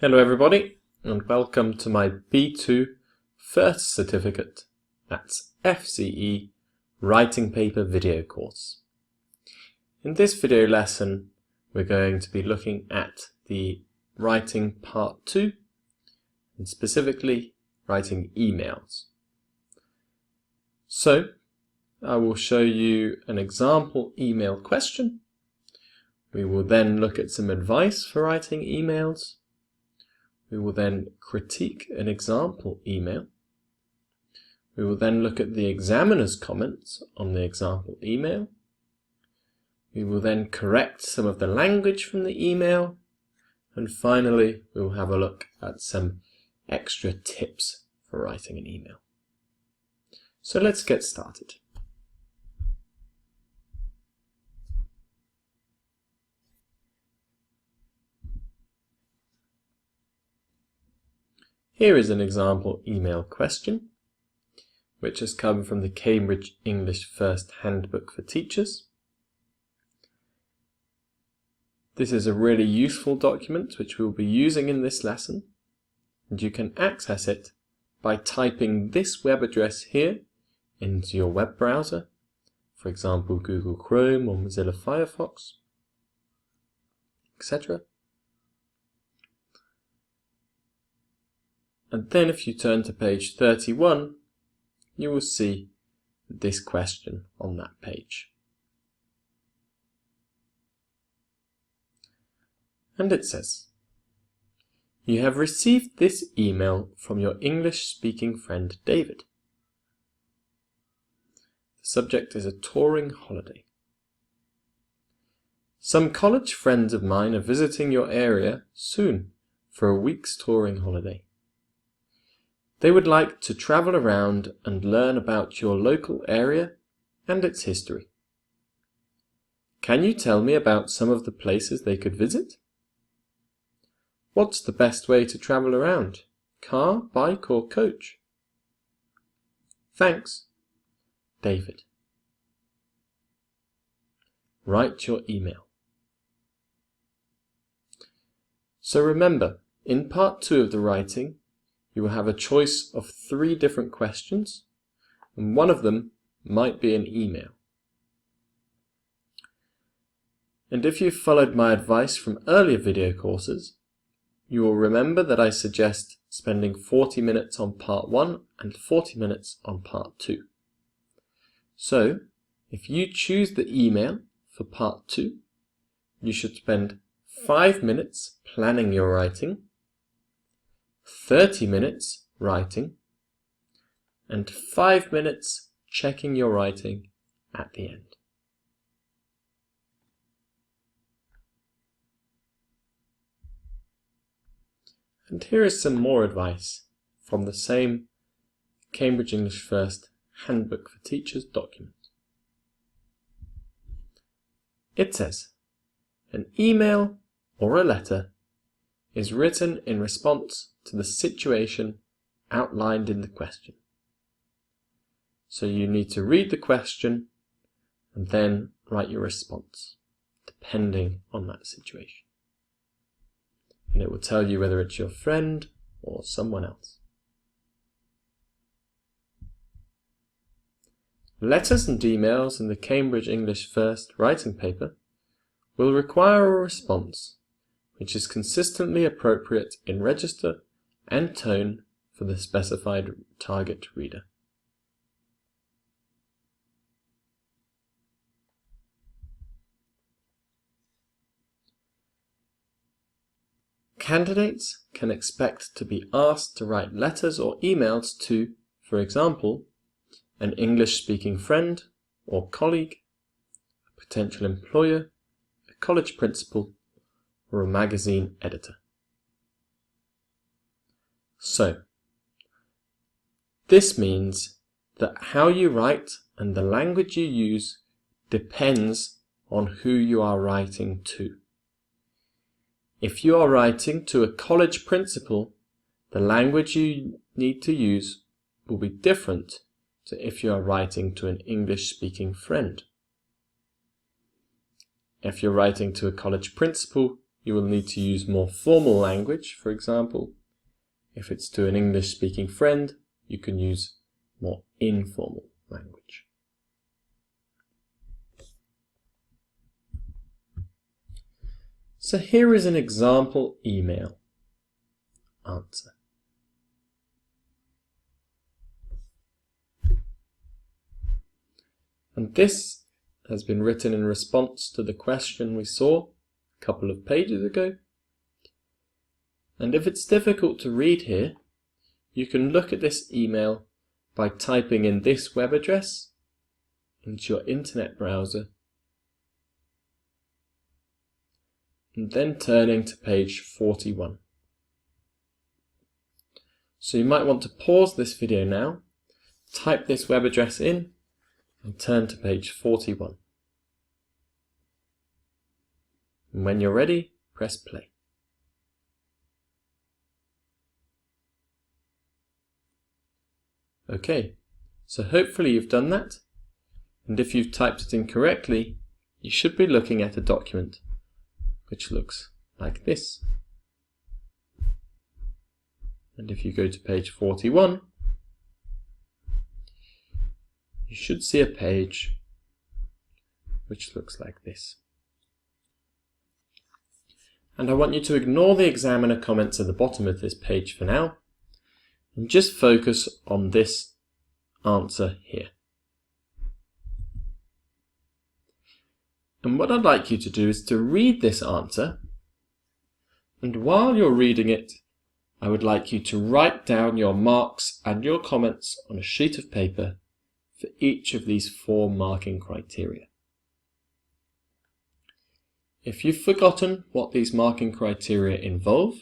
Hello everybody, and welcome to my B2 first certificate, that's FCE Writing Paper video course. In this video lesson we're going to be looking at the writing part 2, and specifically writing emails. So I will show you an example email question. We will then look at some advice for writing emails. We will then critique an example email. We will then look at the examiner's comments on the example email. We will then correct some of the language from the email. And finally, we will have a look at some extra tips for writing an email. So let's get started. Here is an example email question, which has come from the Cambridge English First Handbook for Teachers. This is a really useful document which we'll be using in this lesson, and you can access it by typing this web address here into your web browser, for example Google Chrome or Mozilla Firefox, etc. And then if you turn to page 31, you will see this question on that page. And it says, "You have received this email from your English-speaking friend David. The subject is a touring holiday. Some college friends of mine are visiting your area soon for a week's touring holiday. They would like to travel around and learn about your local area and its history. Can you tell me about some of the places they could visit? What's the best way to travel around? Car, bike, or coach? Thanks, David." Write your email. So remember, in part 2 of the writing, you will have a choice of 3 different questions, and one of them might be an email. And if you've followed my advice from earlier video courses, you will remember that I suggest spending 40 minutes on part 1 and 40 minutes on part 2. So, if you choose the email for part 2, you should spend 5 minutes planning your writing, 30 minutes writing, and 5 minutes checking your writing at the end. And here is some more advice from the same Cambridge English First Handbook for Teachers document. It says, "An email or a letter is written in response to the situation outlined in the question." So you need to read the question and then write your response, depending on that situation. And it will tell you whether it's your friend or someone else. Letters and emails in the Cambridge English First writing paper will require a response which is consistently appropriate in register and tone for the specified target reader. Candidates can expect to be asked to write letters or emails to, for example, an English-speaking friend or colleague, a potential employer, a college principal, or a magazine editor. So, this means that how you write and the language you use depends on who you are writing to. If you are writing to a college principal, the language you need to use will be different to if you are writing to an English-speaking friend. If you're writing to a college principal, you will need to use more formal language. For example, if it's to an English-speaking friend, you can use more informal language. So here is an example email answer. And this has been written in response to the question we saw a couple of pages ago. And if it's difficult to read here, you can look at this email by typing in this web address into your internet browser and then turning to page 41. So you might want to pause this video now, type this web address in and turn to page 41. And when you're ready, press play. Okay, so hopefully you've done that, and if you've typed it in correctly, you should be looking at a document which looks like this. And if you go to page 41, you should see a page which looks like this. And I want you to ignore the examiner comments at the bottom of this page for now, and just focus on this answer here. And what I'd like you to do is to read this answer, and while you're reading it, I would like you to write down your marks and your comments on a sheet of paper for each of these 4 marking criteria. If you've forgotten what these marking criteria involve,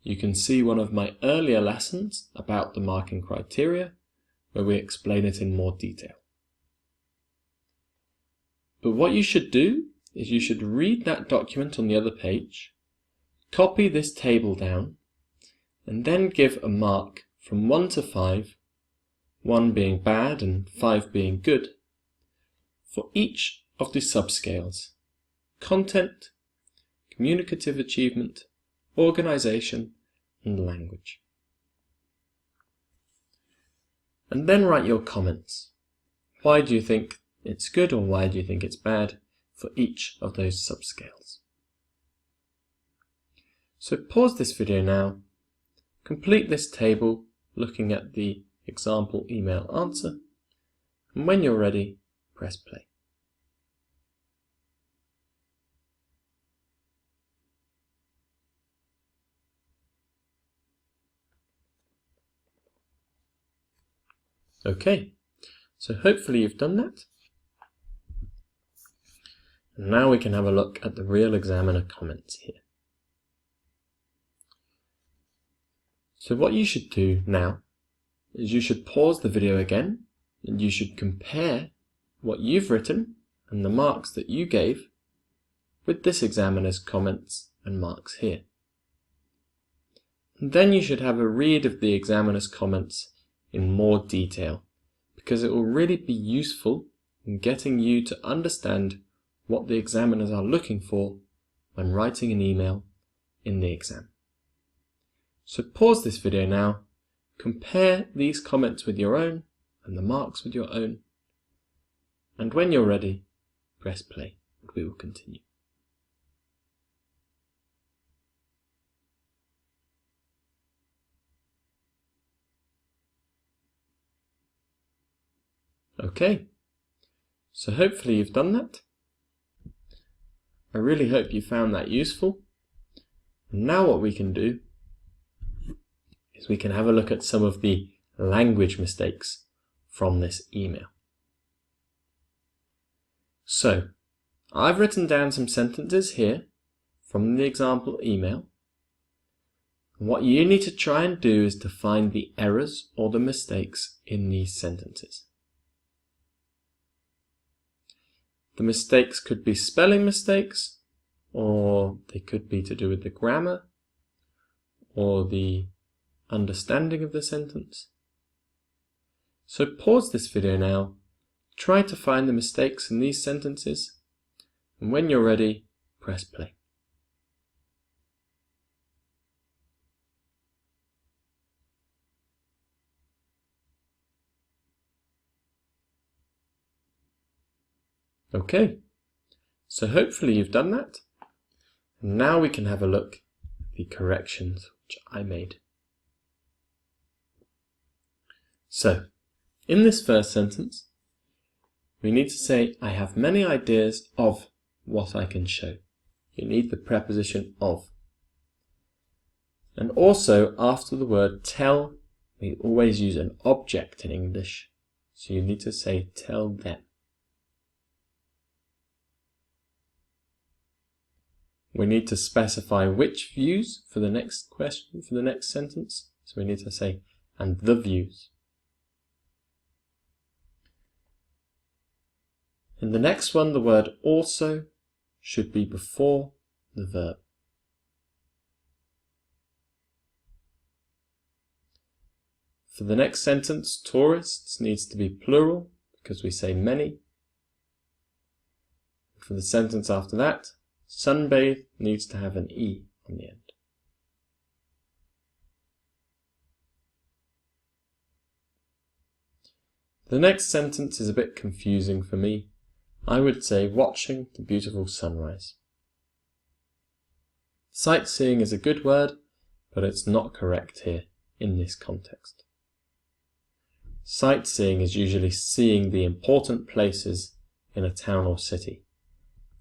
you can see one of my earlier lessons about the marking criteria where we explain it in more detail. But what you should do is you should read that document on the other page, copy this table down, and then give a mark from 1 to 5, 1 being bad and 5 being good, for each of the subscales: content, communicative achievement, organization, and language. And then write your comments. Why do you think it's good or why do you think it's bad for each of those subscales? So pause this video now, complete this table looking at the example email answer, and when you're ready, press play. Okay, so hopefully you've done that. And now we can have a look at the real examiner comments here. So what you should do now is you should pause the video again and you should compare what you've written and the marks that you gave with this examiner's comments and marks here. And then you should have a read of the examiner's comments in more detail, because it will really be useful in getting you to understand what the examiners are looking for when writing an email in the exam. So pause this video now, compare these comments with your own and the marks with your own, and when you're ready, press play and we will continue. Okay, so hopefully you've done that. I really hope you found that useful. And now what we can do is we can have a look at some of the language mistakes from this email. So, I've written down some sentences here from the example email. And what you need to try and do is to find the errors or the mistakes in these sentences. The mistakes could be spelling mistakes, or they could be to do with the grammar, or the understanding of the sentence. So pause this video now, try to find the mistakes in these sentences, and when you're ready, press play. Okay, so hopefully you've done that. Now we can have a look at the corrections which I made. So, in this first sentence, we need to say, I have many ideas of what I can show. You need the preposition of. And also, after the word tell, we always use an object in English. So you need to say, tell them. We need to specify which views for the next question, for the next sentence. So we need to say, and the views. In the next one, the word also should be before the verb. For the next sentence, tourists needs to be plural because we say many. For the sentence after that, sunbathe needs to have an E on the end. The next sentence is a bit confusing for me. I would say watching the beautiful sunrise. Sightseeing is a good word, but it's not correct here in this context. Sightseeing is usually seeing the important places in a town or city,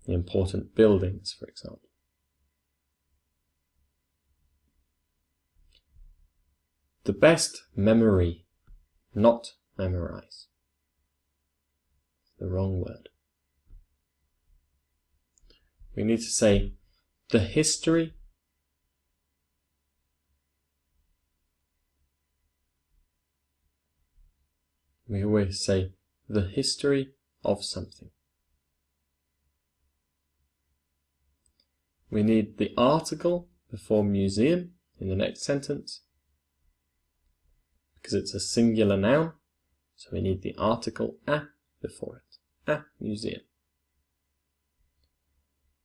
the important buildings, for example. The best memory, not memorize. The wrong word. We need to say the history we always say the history of something. We need the article before museum in the next sentence because it's a singular noun, so we need the article a before it. A museum.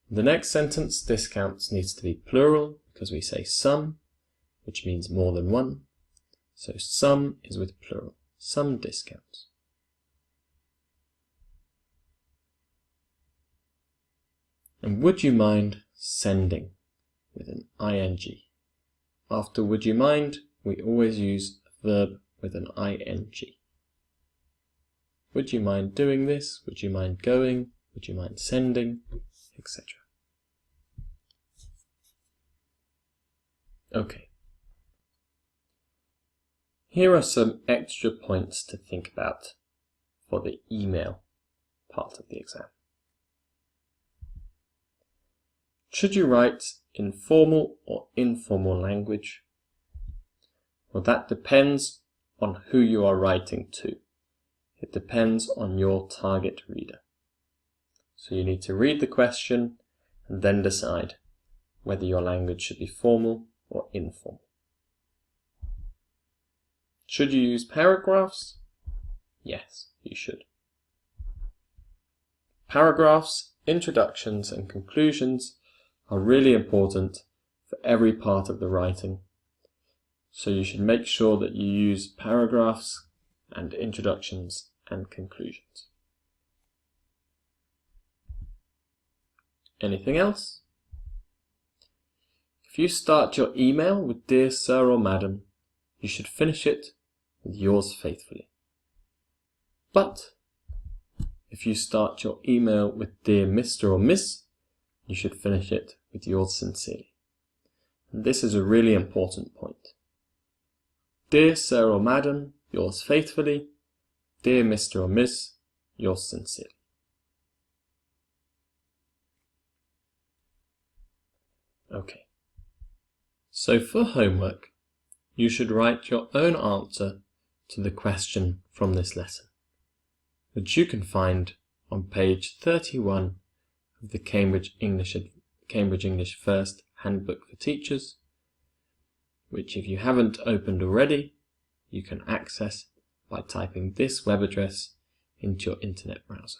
The next sentence, discounts needs to be plural because we say some, which means more than one. So some is with plural. Some discounts. And would you mind sending with an ing? After would you mind, we always use a verb with an ing. Would you mind doing this? Would you mind going? Would you mind sending? Etc. Okay. Here are some extra points to think about for the email part of the exam. Should you write in formal or informal language? Well, that depends on who you are writing to. It depends on your target reader. So you need to read the question and then decide whether your language should be formal or informal. Should you use paragraphs? Yes, you should. Paragraphs, introductions, and conclusions are really important for every part of the writing. So you should make sure that you use paragraphs and introductions and conclusions. Anything else? If you start your email with Dear Sir or Madam, you should finish it with Yours faithfully. But if you start your email with Dear Mr. or Miss, you should finish it with Yours sincerely. And this is a really important point. Dear Sir or Madam, Yours faithfully. Dear Mr. or Miss, Yours sincerely. Okay. So for homework, you should write your own answer to the question from this lesson, which you can find on page 31 of the Cambridge English First Handbook for Teachers, which if you haven't opened already, you can access by typing this web address into your internet browser.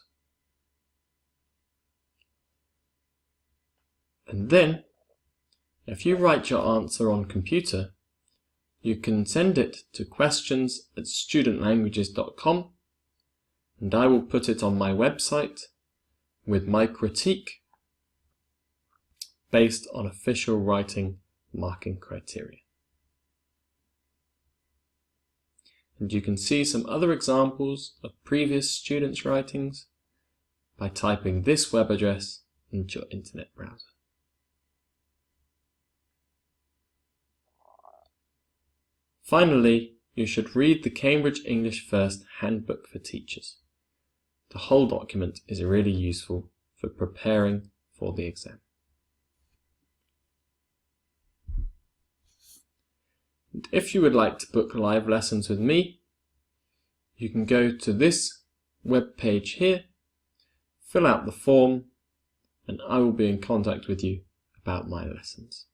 And then, if you write your answer on computer, you can send it to questions@studentlanguages.com, and I will put it on my website with my critique based on official writing marking criteria. And you can see some other examples of previous students' writings by typing this web address into your internet browser. Finally, you should read the Cambridge English First Handbook for Teachers. The whole document is really useful for preparing for the exam. And if you would like to book live lessons with me, you can go to this web page here, fill out the form, and I will be in contact with you about my lessons.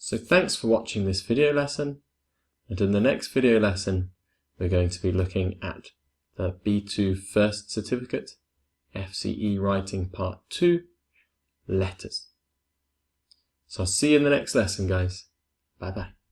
So thanks for watching this video lesson, and in the next video lesson we're going to be looking at the B2 First Certificate, FCE Writing Part 2, Letters. So I'll see you in the next lesson, guys. Bye bye.